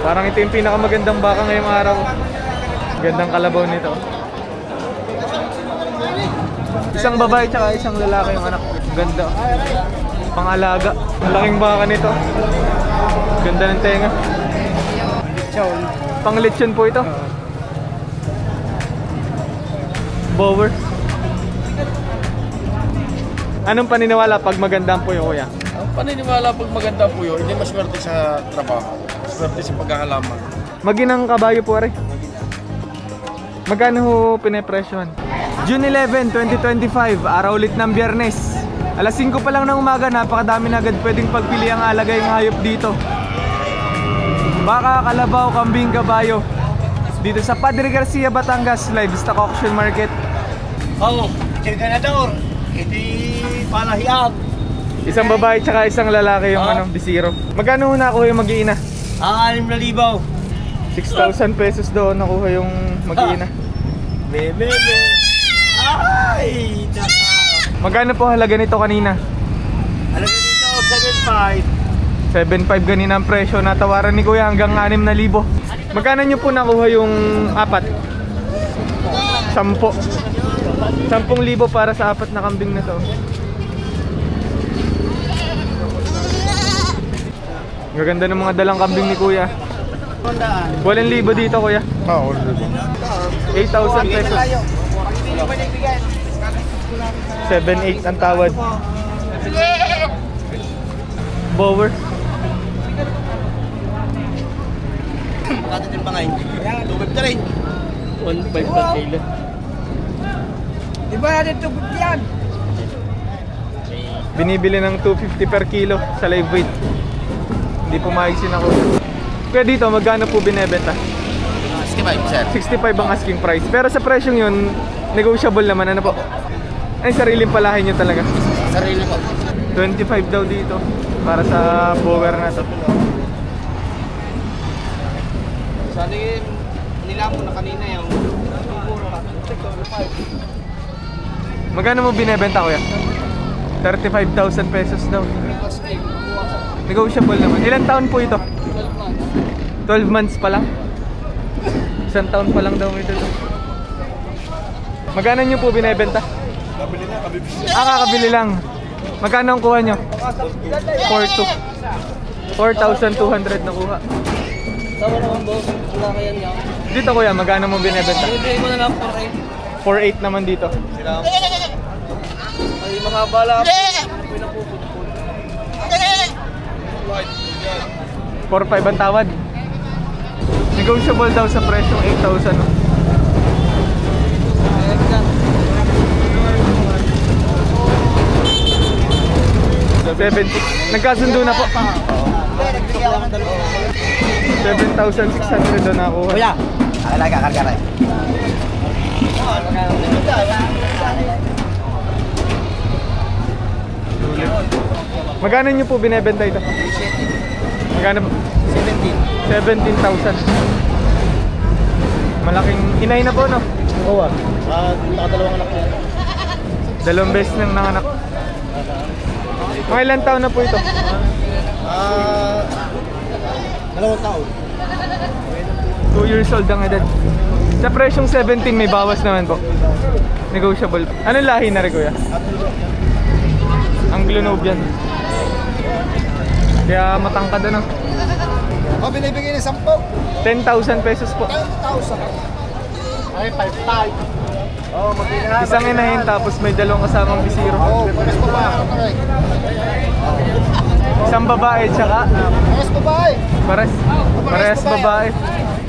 Parang ito yung pinakamagandang baka ngayong araw. Gandang kalabaw nito. Isang babae tsaka isang lalaki yung anak. Ganda. Pang-alaga. Malaking baka nito. Ganda ng tenga. Pang-lechon po ito. Bower. Anong paniniwala pag maganda ang puyo, kuya? Ang paniniwala pag maganda ang puyo, hindi maswerte sa trabaho. Swerte sa pagkakalaman. Maginang kabayo po rin. Magkano ho pinepresyohan? June 11, 2025, araw ulit ng Biyernes. Alas 5 pa lang ng umaga, napakadami na agad pwedeng pagpili ang alagay ng hayop dito. Baka, kalabaw, kambing, kabayo. Dito sa Padre Garcia, Batangas, Livestock Auction Market. Oo, ganador. Hindi palahiab. Isang babae tsaka isang lalaki yung bisiro. Magkano ho nakuha yung mag-iina? 6,000. 6,000 pesos doon nakuha yung mag-iina. Bebe. Ay, naka. Magkano po halaga nito kanina? Halaga dito, 7,500. 7,500 kanina ang presyo. Natawaran ni kuya hanggang 6,000. Magkano nyo po nakuha yung apat? 10,000 para sa apat na kambing na to. Gaganda ng mga dalang kambing ni kuya. 8,000 dito kuya. 8,000 pesos. 7,800 ang tawad. Bower. Makatatin pa ngayon. 2,500 rin. 1.5 per kilo. Diba natin tubig yan? Binibili ng 250 per kilo sa live weight. Hindi pumayagsin ako. Kaya dito, magkano po binebenta? 65, sir. 65 ang asking price. Pero sa presyong yun, negotiable naman. Ano po? Ay, sariling palahin nyo talaga. Sarili po. 25 daw dito para sa bower na to. Sana yung nila mo na kanina yung Magkano mo binebenta kuya? 35,000 pesos daw. Negotiable naman. Ilang taon po ito? 12 months pa lang. Isang taon pa lang daw ito. Magkano nyo po binebenta? Kabili na, kabibili. Kakabili lang. Magkano ang kuha nyo? 4,200 na kuha. Tawa naman boss, wala kaya niya. Dito kuya, magkano mo binebenta? Bibigay mo na lang 4,800 naman dito. Sila. Ay, mahaba lang. 4,500 ang tawad. Negotiable daw sa presyong 8,000 no? So 70. Nagkasundo na po. 7,600 doon nakuha. Kuya, akala kakarga rin. Magkano nyo po binebenta ito? Magkano po? 17,000. Malaking inay na po no? Oo nakadalawang anak niya. 2 beses nang nanganak. Mga ilang taon na po ito? 2 taon. 2 years old ang edad. Sa presyong 17 may bawas naman po. Negotiable. Anong lahi na rin kuya? Anglo-Nubian. Kaya matangkad ano? Binibigay ng 10. 10,000 pesos po. 10,000. Ay, 5,500. Mag-iingat. Isang inahin tapos may dalawang kasamang bisiro. Pares babae. Isang babae tsaka Pares babae. Parehas babae.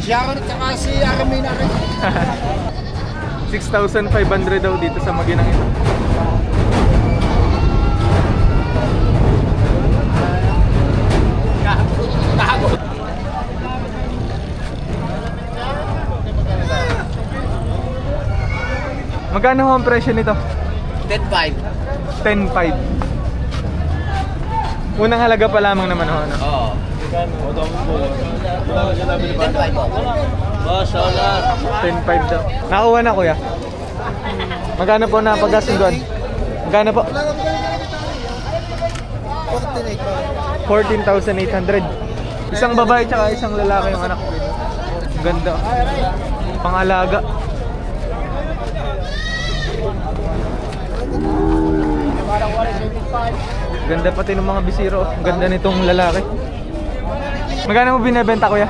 Sharon at saka si Aramina rin. 6,500 daw dito sa maginang ito. Magkano ho ang presyo nito? 10,500. 10,500. Unang halaga pa lamang naman ho, ano? Oo. 10,500 po. Boss, wala. 10,500 daw. Nakuha na kuya. Magkano po na pagkasunduan? Magkano po? 14,800. Isang babae tsaka isang lalaki yung anak. Ganda. Pangalaga. Ganda pati ng mga bisiro. Ganda nitong lalaki. Magkano mo binebenta, kuya?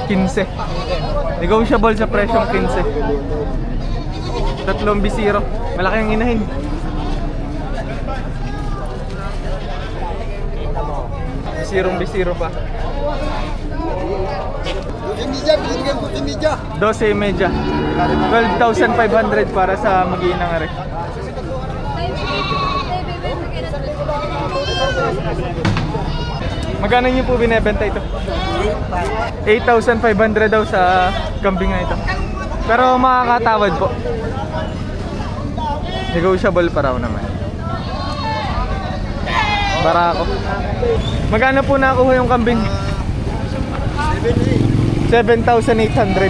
15. 15. Negotiable sa presyong 15. Tatlong bisiro. Malaki ang inahin. Bisirong-bisiro pa. 12.5. 12,500 para sa mag-iinang are. Magkano niyo po binebenta ito? 8,500 daw sa kambing na ito. Pero makakatawad po. Negotiable pa raw naman. Barako. Magkano po nakuha yung kambing? 7,800.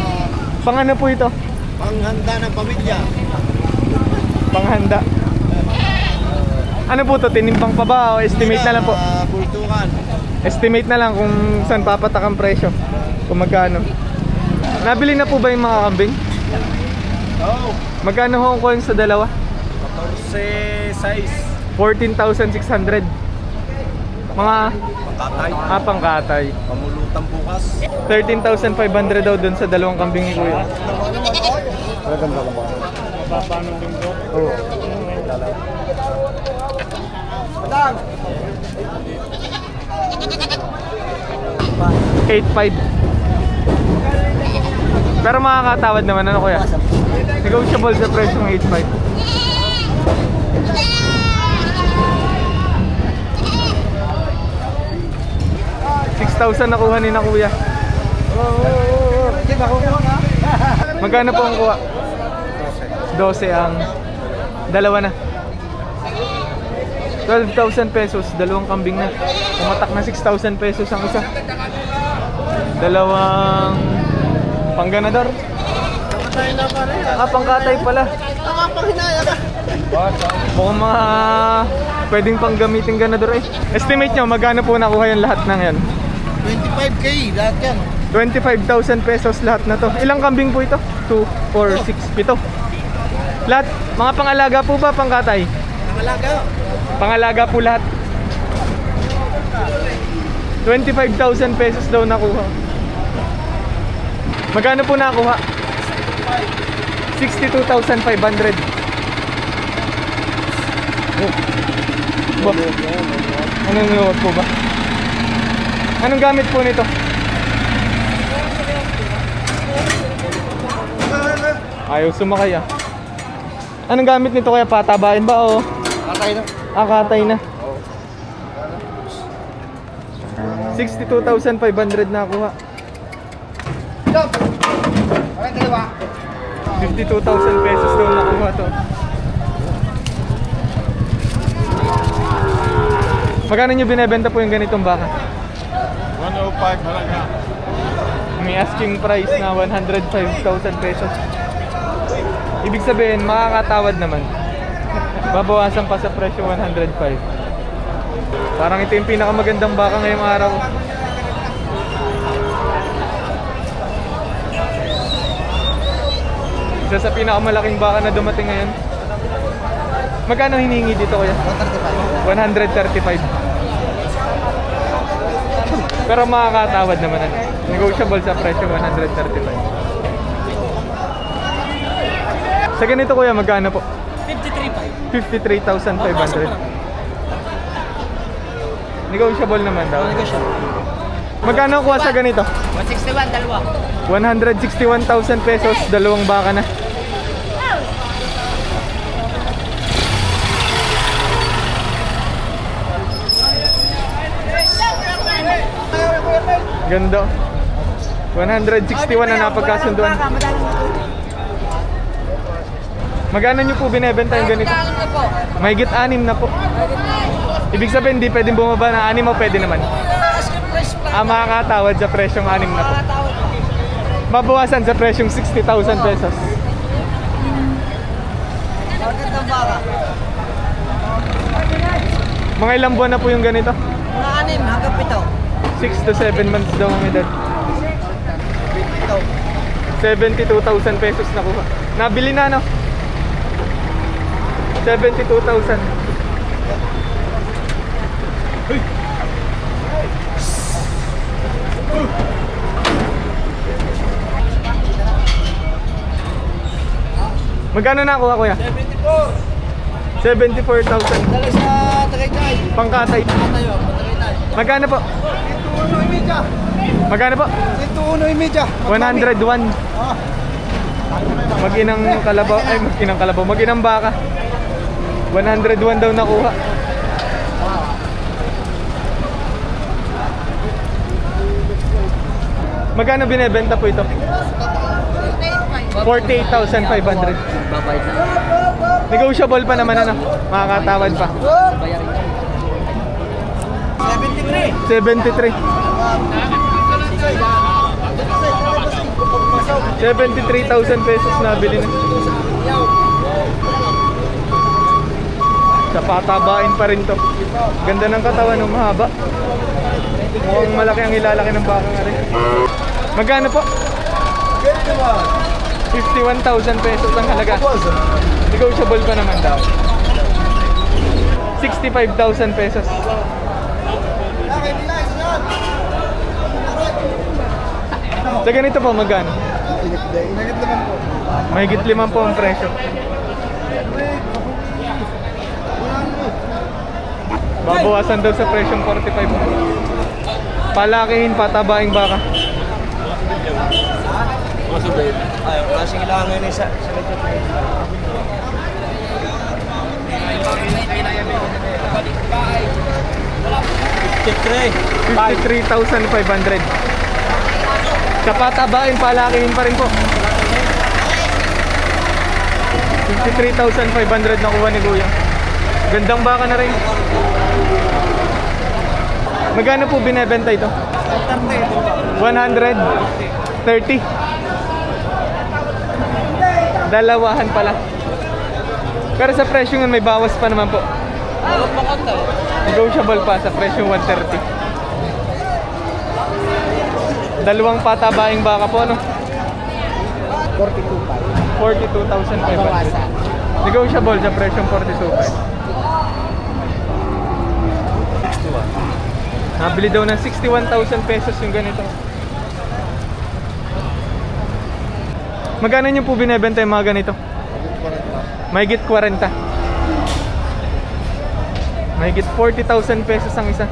Pang ano po ito? Panghanda ng pamilya. Panghanda. Ano po to? Tinimpang pa ba o estimate na lang po? Bultukan. Estimate na lang kung saan papatak ang presyo. Kung magkano. Nabili na po ba yung mga kambing? Oo. Magkano Hong Kong sa dalawa? 14 size. 14,600. Mga Pangkatay. pangkatay. Pamulutan bukas. 13,500 daw dun sa dalawang kambing ni Kuya. Maganda ka ba? Paano din to? Oo. 8.5. Pero makakatawad naman, ano kuya? Negotiable sa presyo ng 8.5. 6,000 nakuha ni na kuya. Magkano po ang kuha? 12 ang dalawa na. 12,000 pesos, dalawang kambing na. Pumatak na 6,000 pesos ang isa. Dalawang pangganador. Pangkatay pala. Mukhang mga pwedeng panggamitin ganador eh. Estimate nyo, magkano po nakuha yung lahat ng yan? 25K lahat yan. 25,000 pesos lahat na to. Ilang kambing po ito? 2, 4, 6, 7. Lahat, mga pangalaga po ba, pangkatay? Malaga. Pangalaga po lahat. 25,000 pesos daw nakuha. Magkano po nakuha? 62,500. Anong nuwag po ba? Anong gamit po nito? Ayaw sumakay ah. Anong gamit nito kaya? Patabain ba o? Katay na. Katay na. 62,500 nakuha. 52,000 pesos daw nakuha to. Magkano nyo binebenta po yung ganitong baka? 105 halaga. May asking price na 105,000 pesos. Ibig sabihin, makakatawad naman. Babawasan pa sa presyo 105. Parang ito yung pinakamagandang baka ngayong araw. Isa sa pinakamalaking baka na dumating ngayon. Magkano hinihingi dito kuya? 135. Pero makakatawad naman. Negotiable sa presyo 135. Sa ganito kuya, magkano po? 53,500. Negotiable naman daw. Magkano kuha sa ganito? 161, dalawa. 161,000 pesos, dalawang baka na. Ganda. 161 na napagkasunduan. Magkano nyo po binebenta yung ganito? Mahigit 6 na po. Ibig sabihin, hindi pwedeng bumaba ng 6 o pwede naman. Makakatawad sa presyong 6 na po. Babawasan sa presyong 60,000 pesos. Mga ilang buwan na po yung ganito? Mga 6 hanggang 7. 6 to 7 months daw ang edad. 72,000 pesos nakuha. Nabili na, no? 72,000. Magkano na kuha, kuya? 74,000. Dala sa Tagaytay. Pangkatay. Tayo, Tagaytay. Magkano po? 101.5. Magkano po? 101.5. 101. Mag-inang kalabaw. Ay, mag-inang kalabaw. Mag-inang baka. 101 daw nakuha. Magkano binebenta po ito? 48,500. Negotiable pa naman, ano? Makakatawad pa. 73. 73,000 pesos nabili na. Sa patabain pa rin to. Ganda ng katawan, no? Mahaba. Mukhang malaki ang ilalaki ng baka nga rin. Magkano po? 51,000 pesos ang halaga. Negotiable pa naman daw. 65,000 pesos. Sa ganito po, magkano? Mahigit 5 po ang presyo. Babawasan daw sa presyong 45. Palakihin, patabaing baka. Ay, klaseng ilangan ngayon sa 53,500. Sa patabain, palakihin pa rin po. 53,500 nakuha ni Kuya. Gandang baka na rin. Magkano po binebenta ito? 130. Dalawahan pala. Pero sa presyo nga may bawas pa naman po. Negotiable pa sa presyo 130. Dalawang patabaing baka po, ano? 42,500. Negotiable sa presyo 42,500. Nabili daw ng 61,000 pesos yung ganito. Magkano nyo po binebenta yung mga ganito? Mahigit 40. Mahigit 40,000 pesos ang isa.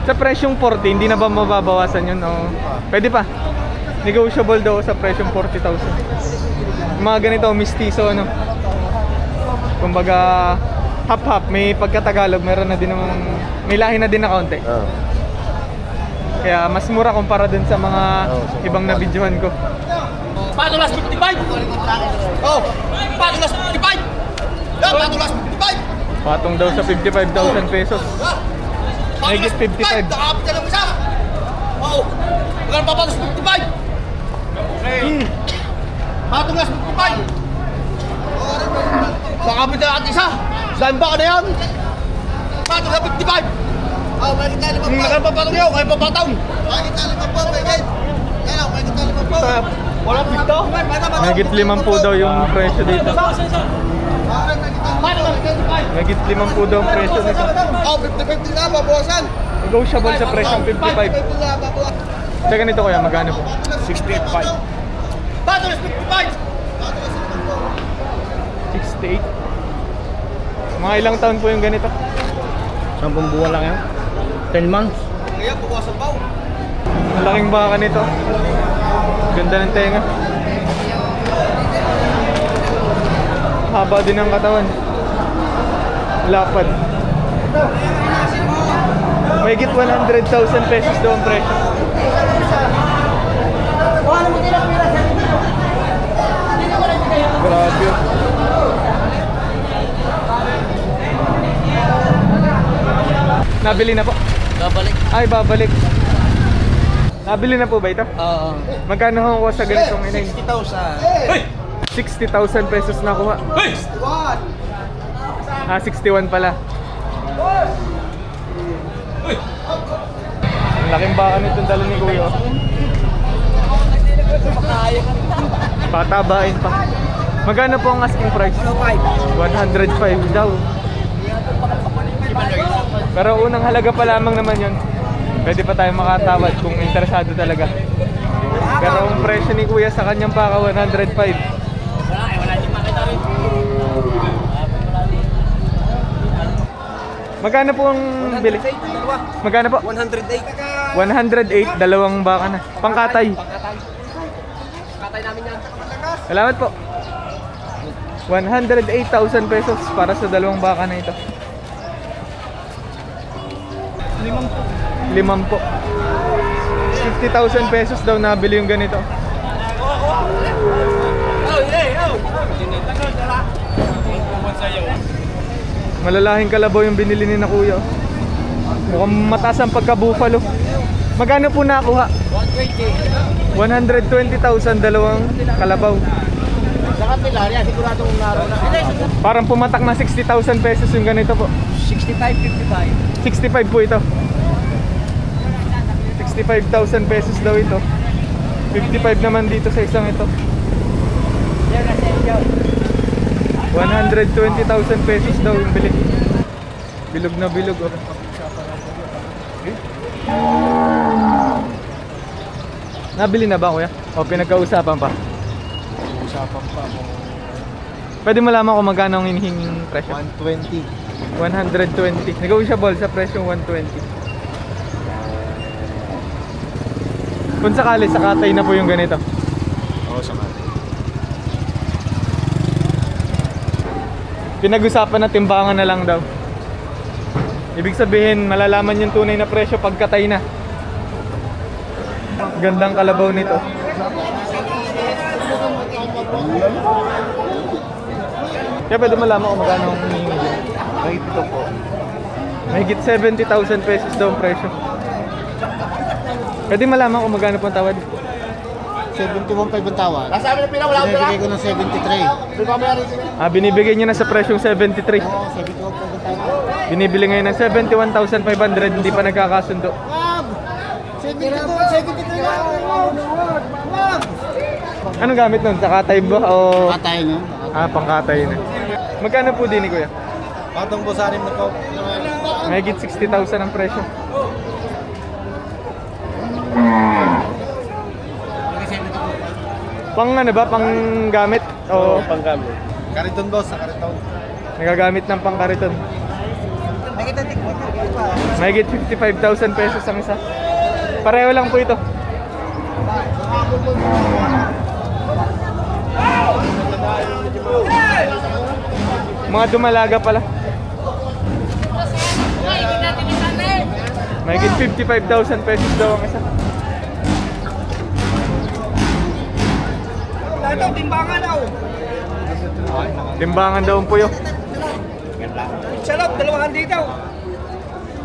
Sa presyong 40, hindi na ba mababawasan yun? O, pwede pa. Negotiable daw sa presyong 40,000. Mga ganito, mistiso, ano? Kumbaga, hap-hap, may pagkatagalog, meron na din namang, may lahi na din na kaunti. Kaya mas mura kumpara dun sa mga ibang nabidyohan ko. Patulas 55! Oh! Patulas 55! Patulas 55! Patong daw sa 55,000 pesos. Mahigit 55. Nakapit ka lang isa! Oo! Magkano pa patulas 55? Patulas 55! Nakapit ka lang isa! Saan ba ka na yan? Patulas 55! Oh, may kita naman po. Magkano pa patong yun? Kaya pa patong! May kita naman po, may gate. Yan lang, may kita naman po. Wala pito? Mahigit 5 po daw yung presyo dito. Mahigit 5 po daw ang presyo nito. Oh, 50-50 na, babawasan. Negotiable sa presyong 55. 50 na, babawasan. Sa ganito kuya, magkano po? 68.5. Patulas 55! 68. Mga ilang taon po yung ganito? 10 buwan lang yan. 10 months. Kaya, bawasan pa. Malaking baka nito. Ganda ng tenga. Haba din ang katawan. Lapad. Mahigit 100,000 pesos daw ang presyo. Grabe yun. Nabili na po? Babalik. Ay, babalik. Nabili na po ba ito? Oo. Magkano ho sa ganitong inay? 60,000. 60,000 pesos nakuha. 61 pala. Ang laking baka nitong dala ni Kuya. Patabain pa. Magkano po ang asking price? 105 daw. Pero unang halaga pa lamang naman yon. Pwede pa tayo makatawad kung interesado talaga. Pero ang presyo ni Kuya sa kanyang baka 105. Magkano po ang bili? Magkano po? 108. 108, dalawang baka na. Pangkatay. Katay namin yan. Salamat po. 108,000 pesos para sa dalawang baka na ito. Limang po. 50,000 pesos daw nabili yung ganito. Malalahing kalabaw yung binili ni na Kuya. Mukhang mataas ang pagka-buffalo. Magkano po nakuha? 120,000 dalawang kalabaw. Sa kapila, yan, siguradong naroon na. Parang pumatak na 60,000 pesos yung ganito po. 65, 55. 65 po ito. 65,000 pesos daw ito. 55 naman dito sa isang ito. 120,000 pesos daw yung bili. Bilog na bilog. Oh. Nabili na ba, Kuya? O pinagkausapan pa? Usapan pa ako. Pwede malaman kung magkano ang hinihinging presyo? 120. 120. Negotiable sa presyong 120. Kung sakali, sakatay na po yung ganito. Oo, sakatay. Pinag-usapan na timbangan na lang daw. Ibig sabihin, malalaman yung tunay na presyo pagkatay na. Gandang kalabaw nito. Kaya pwede malaman kung magkano ang hinihingi dyan. Kahit ito po. Mahigit 70,000 pesos daw ang presyo. Pwede malaman kung magkano po ang tawad. 71.5 ang tawad. Nasa amin na pila, wala akong binibigay ko ng 73. Binibigay niya na sa presyong 73. Oo, 71.5 ang tawad. Binibili ngayon ng 71,500, hindi pa nagkakasundo. Ma'am! 73 lang! Ma'am! Anong gamit nun? Sa katay ba? O... Katay nyo. Pangkatay na. Magkano po din ni Kuya? Patong busanim na po. Mahigit 60,000 ang presyo. Pang ano ba? Pang gamit? O panggamit. Kariton boss, sa kariton. nagagamit ng pangkariton? Mahigit 55,000 pesos ang isa. Pareho lang po ito. Mga dumalaga pala. Mahigit 55,000 pesos daw ang isa. Ito, timbangan daw. Timbangan daw ang puyo. Sarap, 200 daw.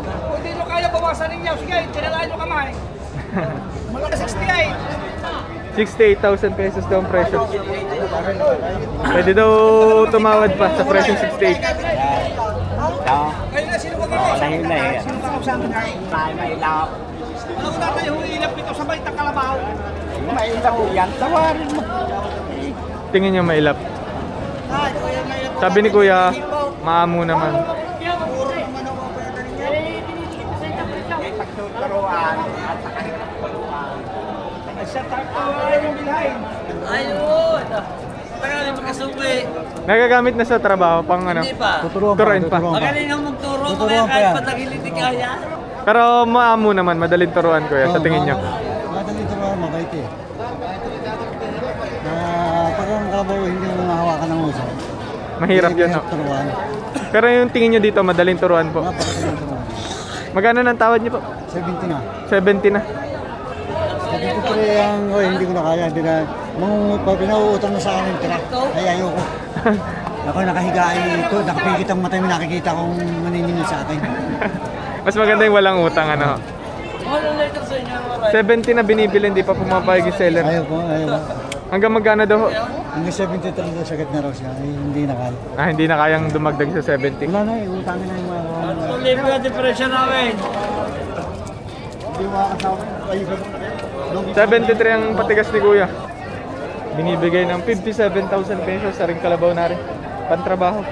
Kung hindi nyo kaya bawasan ninyo, sige, tinalaan nyo kamay. Malaki 68. 68,000 pesos daw ang presyo. Pwede daw tumawad pa sa presyong 68. Kayo na, sino ba kayo? Sino ba kayo sa amin? Mailap. Ano ko na tayo ilap ito sa baitang kalabaw? Mailap yan, tawarin mo. Tingin niyo mailap. Sabi ni Kuya, maamo naman. Ayun! Tagal yung magkasubi. Nagagamit na sa trabaho pang ano? Hindi pa. Turuan pa. Magaling ang magturo ko kaya kahit patagil hindi kaya. Pero maamo naman, madaling turuan Kuya sa tingin niyo. Madaling turuan, mabait eh. Pag ang kalabaw hindi mo mahawakan ng uso. Mahirap yun. No? Turuan. Pero yung tingin niyo dito, madaling turuan po. Napakadaling turuan. Magkano ng tawad niyo po? 70 na. 70 na. 73 ang, hindi ko na kaya. Hindi na, pag pinauutang na sa akin, tira. Ay, ayoko. Ako nakahigaan ito, nakapigit ang mata mo, nakikita kong maniningin sa akin. Mas maganda yung walang utang ano. Ano later sa inyo? 70 na binibili, hindi pa pumapayag yung seller. Ayaw po, ayaw po. Hanggang magkano daw? Hanggang 73 daw, sagad na raw siya. Ay, hindi na kaya. Hindi na kayang dumagdag sa 70. Wala na eh, utangin na yung mga... Tuloy mo yung depression namin. Hindi makakasama. Ayun. 73 ang patigas ni Kuya. Binibigay ng 57,000 pesos sa ring kalabaw na rin. Pantrabaho.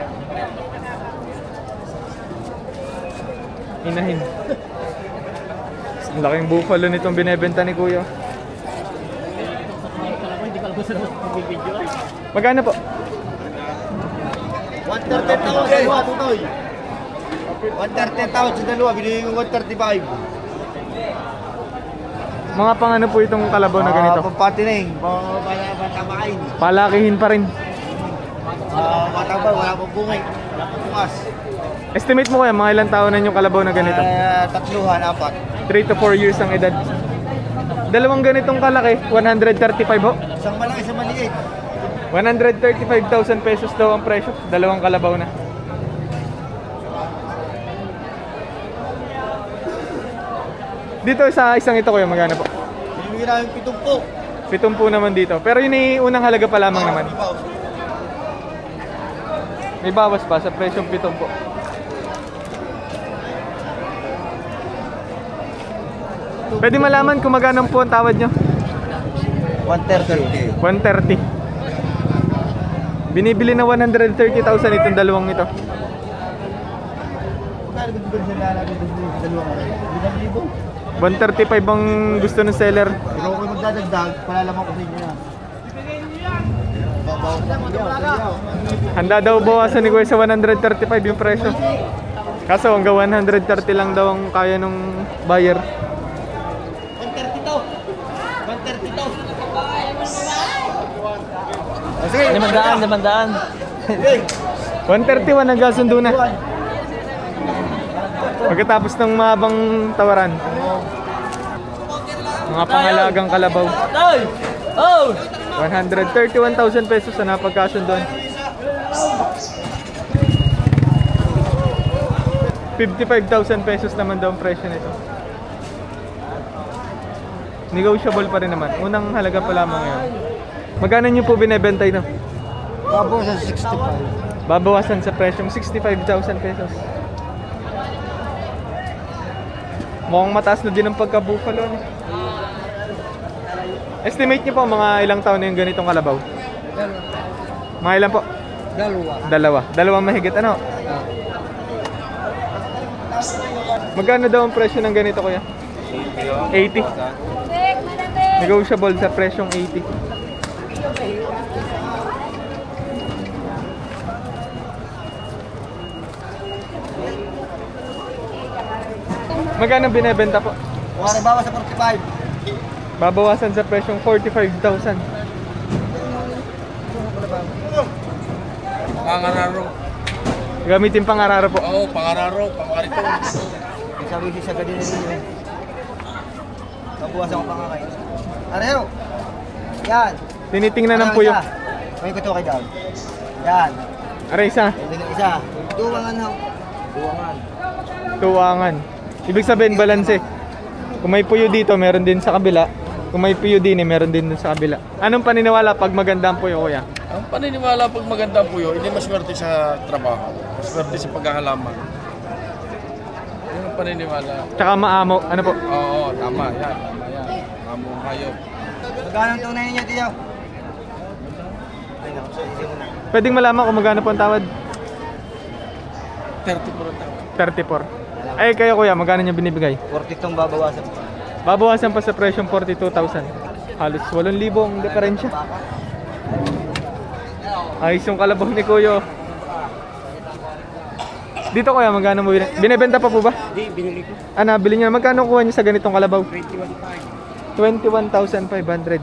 Inahin. Ang laking buffalo nitong binebenta ni Kuya. Magkano po? 130,000 sa dalawa, tutoy. 130,000 sa dalawa, binigay ko 135. Mga pang ano po itong kalabaw na ganito? Pampatining, pampakain. Palakihin pa rin. Mataba, wala pang bungay. Wala pang bungas. Estimate mo kaya mga ilang taon na yung kalabaw na ganito? 3, 4. 3 to 4 years ang edad. Dalawang ganitong kalaki, 135 ho. Isang malaki, isang maliit. 135,000 pesos daw ang presyo. Dalawang kalabaw na. Dito sa isang ito kuya, magkano po? Binibigyan namin 70. 70 naman dito. Pero yun ay unang halaga pa lamang naman. May bawas pa sa presyong 70. Pwede malaman kung magkano po ang tawad nyo? 130. 130. Binibili na 130,000 itong dalawang ito. Magkano binibigyan sila natin sa dalawa? 135 ang gusto ng seller. Ikaw ko magdadagdag, palalaman ko sa inyo na. Handa daw bawasan ni Kuya sa 135 yung presyo. Kaso hanggang 130 lang daw ang kaya ng buyer. 130 to. 130 to. Sige, 131 ang gasundo na. Pagkatapos ng mahabang tawaran. Mga pangalagang kalabaw. 131,000 pesos na napagkasundoan. 55,000 pesos naman daw ang presyo nito. Negotiable pa rin naman. Unang halaga pa lamang yun. Magkano nyo po binebenta ito? babawasan sa 65. Babawasan sa presyong 65,000 pesos. Mukhang mataas na din ang pagka-buffalo. Estimate nyo po mga ilang taon na yung ganitong kalabaw? Mga ilan po? Dalawang mahigit ano? Magkano daw ang presyo ng ganito kuya? 80. Negotiable sa presyong 80. Magkano binebenta po? Bawas sa 45. Babawasan sa presyong 45,000. Pangararo. Gamitin pang-araro po. Oo, pangararo, pangarito. May sabi siya sa gadina ninyo. Babawasan ko pangakain. Areo! Yan! Tinitingnan ng puyo. May kuto kay Daw. Yan! Aray isa. Ito yung isa. Duwangan ho. Duwangan. Tuwangan. Ibig sabihin balanse. Kung may puyo dito, meron din sa kabila. Kung may puyo din, meron din sa kabila. Anong paniniwala pag maganda ang puyo, kuya? Ang paniniwala pag maganda ang puyo, hindi maswerte sa trabaho. Maswerte sa paghahalaman. Yun ang paniniwala. Tsaka maamo. Ano po? Oo, tama yan. Tama yan. Among hayop. Magkano ang tunay ninyo, Tiyo? Ay, naku, sa isip mo na. Pwedeng malaman kung magkano po ang tawad? 30 po rin tawad. 34. Ay, kayo kuya, magkano niya binibigay? 40 tong babawasan. Babawasan pa sa presyong 42,000. Halos 8,000 ang diferensya. Ayos yung kalabaw ni Kuya. Dito kuya, magkano mo binibenta pa po ba? Hindi, binili ko. Ah, nabili niya. Magkano kuha niyo sa ganitong kalabaw? 21,500.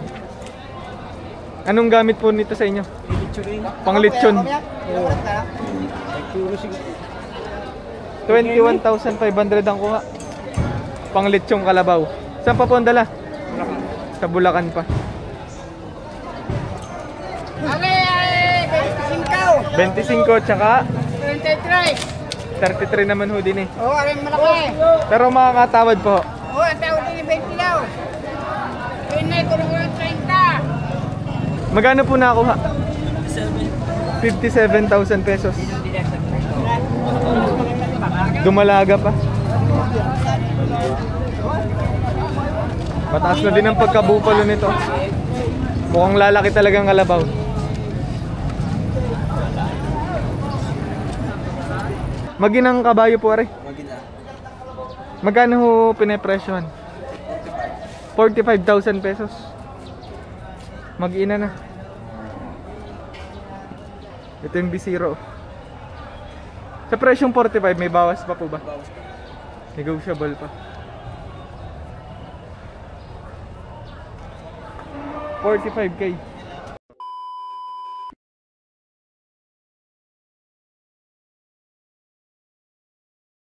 Anong gamit po nito sa inyo? Panglitsyon. 21,500 ang kuha. Panglitsyong kalabaw. Saan pa po ang dala? Sa Bulacan pa. 25 tsaka 33 naman ho din eh. Oo, alam malaki. Pero makakatawad po. Oo, ang tawag din 20 daw. Pinay ko ng 30. Magkano po nakuha? 57,000 pesos. Dumalaga pa. Pataas na din ang pagkabupalo nito. Mukhang lalaki talagang kalabaw. Maginang kabayo po are. Magkano ho pinepresyohan? 45,000 pesos. Mag-ina na. Ito yung B0. Sa presyong 45 may bawas pa po ba? Negotiable pa. 45K.